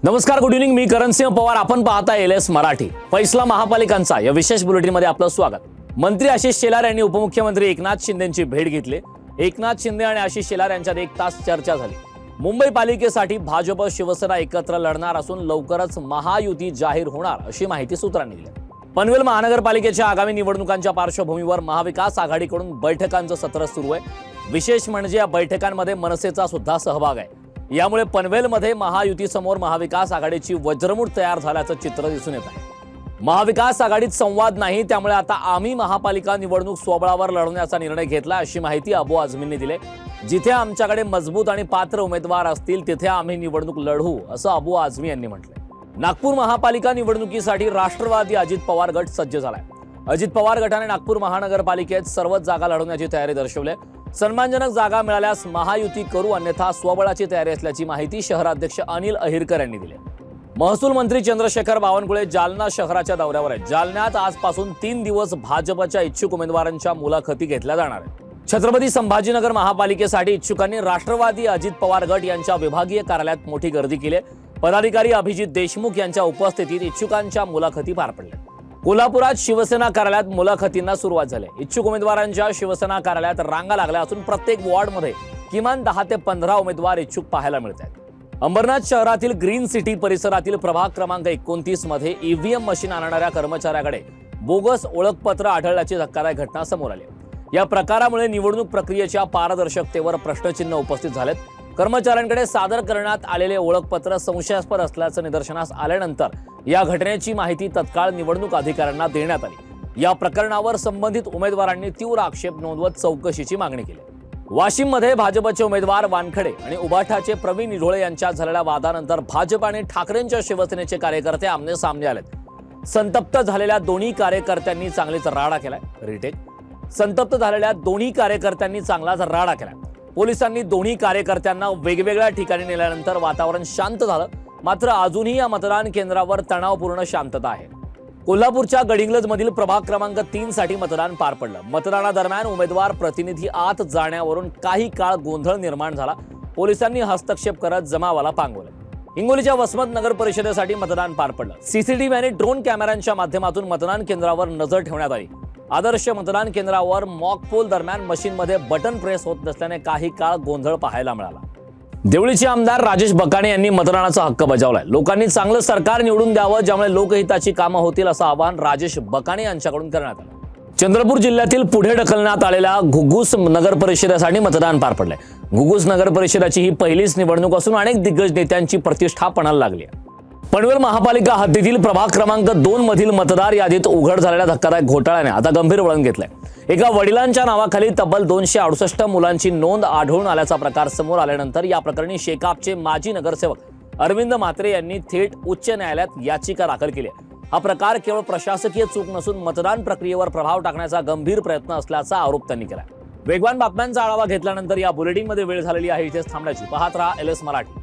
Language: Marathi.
नमस्कार, गुड इव्हनिंग. मी करणसिंह पवार. आपण पाहता LS मराठी. फैसला महापालिकांचा या विशेष बुलेटिनमध्ये आपलं स्वागत. मंत्री आशिष शेलार यांनी उपमुख्यमंत्री एकनाथ शिंदेंची भेट घेतली. एकनाथ शिंदे आणि आशिष शेलार यांच्यात 1 तास चर्चा झाली. मुंबई पालिकेसाठी भाजप शिवसेना एकत्र लढणार असून लवकरच महायुती जाहीर होणार अशी माहिती सूत्रांनी दिली. पनवेल महानगरपालिकेच्या आगामी निवडणुकांच्या पार्श्वभूमीवर महाविकास आघाडीकडून बैठकांचं सत्र सुरू आहे. विशेष म्हणजे या बैठकांमध्ये मनसेचा सुद्धा सहभाग आहे. यामुळे पनवेलमध्ये महायुतीसमोर महाविकास आघाडीची वज्रमूठ तयार झाल्याचं चित्र दिसून येत आहे. महाविकास आघाडीत संवाद नाही, त्यामुळे आता आम्ही महापालिका निवडणूक स्वबळावर लढवण्याचा निर्णय घेतला अशी माहिती अबू आझमींनी दिली. जिथे आमच्याकडे मजबूत आणि पात्र उमेदवार असतील तिथे आम्ही निवडणूक लढवू असं अबू आझमी यांनी म्हटलंय. नागपूर महापालिका निवडणुकीसाठी राष्ट्रवादी अजित पवार गट सज्ज झालाय. अजित पवार गटाने नागपूर महानगरपालिकेत सर्वच जागा लढवण्याची तयारी दर्शवली. सन्मानजनक जागा मिळाल्यास महायुती करू, अन्यथा स्वबळाची तयारी असल्याची माहिती शहराध्यक्ष अनिल अहिरकर यांनी दिली. महसूल मंत्री चंद्रशेखर बावनकुळे जालना शहराच्या दौऱ्यावर आहेत. जालन्यात आजपासून 3 दिवस भाजपच्या इच्छुक उमेदवारांच्या मुलाखती घेतल्या जाणार आहेत. छत्रपती संभाजीनगर महापालिकेसाठी इच्छुकांनी राष्ट्रवादी अजित पवार गट यांच्या विभागीय कार्यालयात मोठी गर्दी केली. पदाधिकारी अभिजित देशमुख यांच्या उपस्थितीत इच्छुकांच्या मुलाखती पार पडल्या. कोल्हापुरात शिवसेना कार्यालयात मुलाखतींना सुरुवात झाली. इच्छुक उमेदवारांच्या शिवसेना कार्यालयात रांगा लागल्या असून प्रत्येक वॉर्डमध्ये किमान 10 ते 15 उमेदवार इच्छुक पाहायला मिळत आहेत. अंबरनाथ शहरातील ग्रीन सिटी परिसरातील प्रभाग क्रमांक 29 मध्ये EVM मशीन आणणाऱ्या कर्मचाऱ्याकडे बोगस ओळखपत्र आढळल्याची धक्कादायक घटना समोर आली. या प्रकारामुळे निवडणूक प्रक्रियेच्या पारदर्शकतेवर प्रश्नचिन्ह उपस्थित झालेत. कर्मचाऱ्यांकडे सादर करण्यात आलेले ओळखपत्र संशयास्पद असल्याचं निदर्शनास आल्यानंतर या घटनेची माहिती तत्काळ निवडणूक अधिकाऱ्यांना देण्यात आली. या प्रकरणावर संबंधित उमेदवारांनी तीव्र आक्षेप नोंदवत चौकशीची मागणी केली. वाशिममध्ये भाजपचे उमेदवार वानखडे आणि उबाठाचे प्रवीण निढोळे यांच्यात झालेल्या वादानंतर भाजप आणि ठाकरेंच्या शिवसेनेचे कार्यकर्ते आमने सामने आलेत. संतप्त झालेल्या दोन्ही कार्यकर्त्यांनी चांगलीच राडा केलाय. संतप्त झालेल्या दोन्ही कार्यकर्त्यांनी चांगलाच राडा केलाय. पोलिसांनी दोन्ही कार्यकर्त्यांना वेगवेगळ्या ठिकाणी नेल्यानंतर वातावरण शांत झालं. मात्र अजूनही या मतदान केंद्रावर तणावपूर्ण शांतता आहे. कोल्हापूरच्या गडिंग्लजमधील प्रभाग क्रमांक 3 साठी मतदान पार पडलं. मतदानादरम्यान उमेदवार प्रतिनिधी आत जाण्यावरून काही काळ गोंधळ निर्माण झाला. पोलिसांनी हस्तक्षेप करत जमावाला पांगवलं. हिंगोलीच्या वसमत नगर परिषदेसाठी मतदान पार पडलं. CCTV आणि ड्रोन कॅमेऱ्यांच्या माध्यमातून मतदान केंद्रावर नजर ठेवण्यात आली. आदर्श मतदान केंद्रावर मॉक पोल दरम्यान मशीनमध्ये बटन प्रेस होत नसल्याने काही काळ गोंधळ पाहायला मिळाला. देवळीचे आमदार राजेश बकाणे यांनी मतदानाचा हक्क बजावलाय. लोकांनी चांगलं सरकार निवडून द्यावं, ज्यामुळे लोकहिताची कामं होतील असं आवाहन राजेश बकाणे यांच्याकडून करण्यात आलं. चंद्रपूर जिल्ह्यातील पुढे ढकलण्यात आलेल्या घुग्गुस नगर परिषदेसाठी मतदान पार पडलंय. घुग्गुस नगर परिषदेची ही पहिलीच निवडणूक असून अनेक दिग्गज नेत्यांची प्रतिष्ठा पणाला लागली आहे. पनवेल महापालिका हद्दीतील प्रभाग क्रमांक 2 मधील मतदार यादीत उघड झालेल्या धक्कादायक घोटाळ्याने आता गंभीर वळण घेतलंय. एका वडिलांच्या नावाखाली तब्बल 268 मुलांची नोंद आढळून आल्याचा प्रकार समोर आल्यानंतर या प्रकरणी शेकापचे माजी नगरसेवक अरविंद म्हात्रे यांनी थेट उच्च न्यायालयात याचिका दाखल केली आहे. हा प्रकार केवळ प्रशासकीय चूक नसून मतदान प्रक्रियेवर प्रभाव टाकण्याचा गंभीर प्रयत्न असल्याचा आरोप त्यांनी केला. वेगवान बातम्यांचा आढावा घेतल्यानंतर या बुलेटिनमध्ये वेळ झालेली आहे. इथेच थांबण्याची. पाहत रहा LS मराठी.